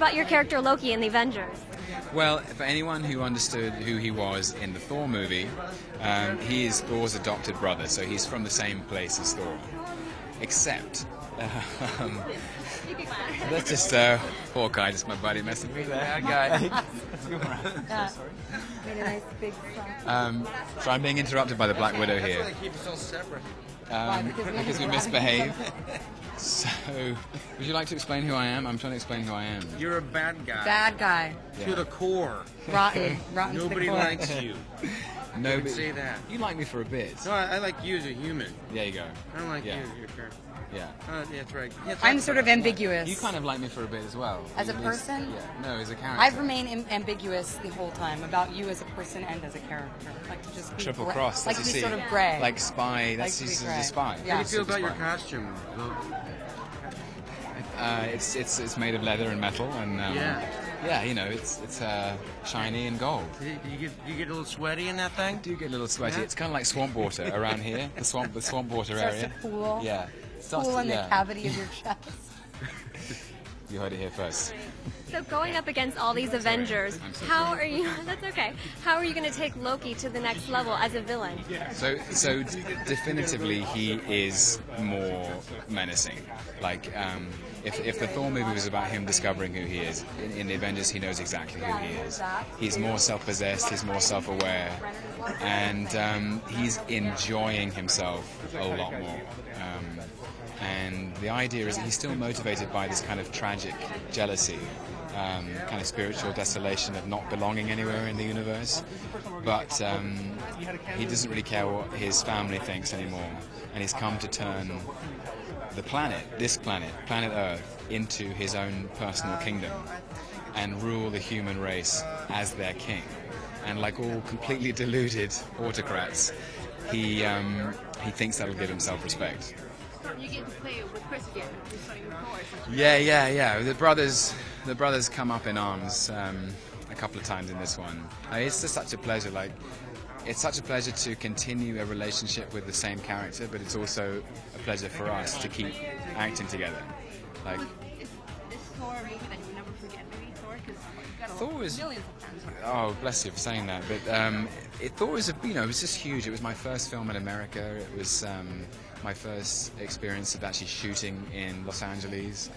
about your character Loki in the Avengers? Well, for anyone who understood who he was in the Thor movie, he is Thor's adopted brother, so he's from the same place as Thor. Except, that's just Hawkeye, just my buddy messing with that guy. Made a nice big So I'm being interrupted by the Black Widow here. Keep us all separate. Because we misbehave. So, would you like to explain who I am? I'm trying to explain who I am. You're a bad guy. Bad guy. To the core. Rotten. Rotten Nobody to the core. likes you. Nobody say that. You like me for a bit. No, I like you as a human. There you go. I don't like Yeah. you as your character. Yeah. That's right. Yeah, I'm sort of ambiguous. You kind of like me for a bit as well. As a At least- person? Yeah. No, as a character. I've remained ambiguous the whole time about you as a person and as a character. Like to just be Triple cross, like as to you be see. sort of gray. Like spy. Like That's to be just gray. a spy. Yeah. How do you feel Super about your spy. costume? It's made of leather and metal, and yeah, you know, it's shiny and gold. Do you get a little sweaty in that thing? I do get a little sweaty. Yeah? It's kind of like swamp water around here, the swamp water Starts area. to pool. Yeah. Pool in the cavity of your chest. You heard it here first. So going up against all these Avengers, how are you? That's okay. How are you going to take Loki to the next level as a villain? So definitively, he is more menacing. Like, if the Thor movie was about him discovering who he is, in the Avengers, he knows exactly who he is. He's more self-possessed, he's more self-aware, and he's enjoying himself a lot more. And the idea is that he's still motivated by this kind of tragic jealousy, kind of spiritual desolation of not belonging anywhere in the universe. But he doesn't really care what his family thinks anymore. And he's come to turn the planet, planet Earth, into his own personal kingdom and rule the human race as their king. And like all completely deluded autocrats, he thinks that'll give him self-respect. You get to play with Chris again. Yeah. The brothers come up in arms a couple of times in this one. It's just such a pleasure. Like, it's such a pleasure to continue a relationship with the same character, but it's also a pleasure for us to keep acting together. Like, Is Thor a movie that you will never forget? Maybe Thor, because you've got Thor is. millions of fans. Oh, bless you for saying that. But Thor is, it was just huge. It was my first film in America. It was my first experience of actually shooting in Los Angeles.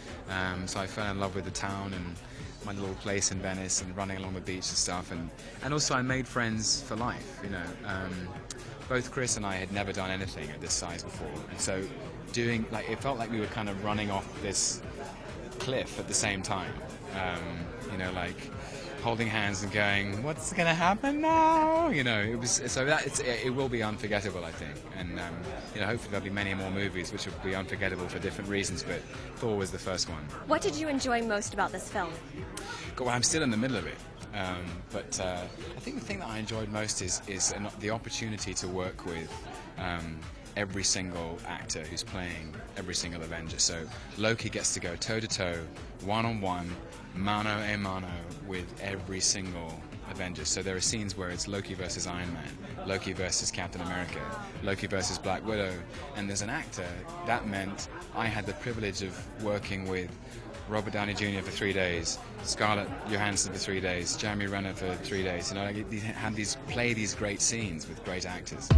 So I fell in love with the town and my little place in Venice and running along the beach and stuff. And also I made friends for life. Both Chris and I had never done anything at this size before, and so it felt like we were kind of running off this cliff at the same time. Like holding hands and going, "What's going to happen now?" It will be unforgettable, I think, and hopefully there'll be many more movies which will be unforgettable for different reasons. But Thor was the first one. What did you enjoy most about this film? Well, I'm still in the middle of it, but I think the thing that I enjoyed most is the opportunity to work with every single actor who's playing every single Avenger. So Loki gets to go toe-to-toe, one-on-one, mano-a-mano with every single Avenger. So there are scenes where it's Loki versus Iron Man, Loki versus Captain America, Loki versus Black Widow, and there's an actor. That meant I had the privilege of working with Robert Downey Jr. for 3 days, Scarlett Johansson for 3 days, Jeremy Renner for 3 days. Play these great scenes with great actors.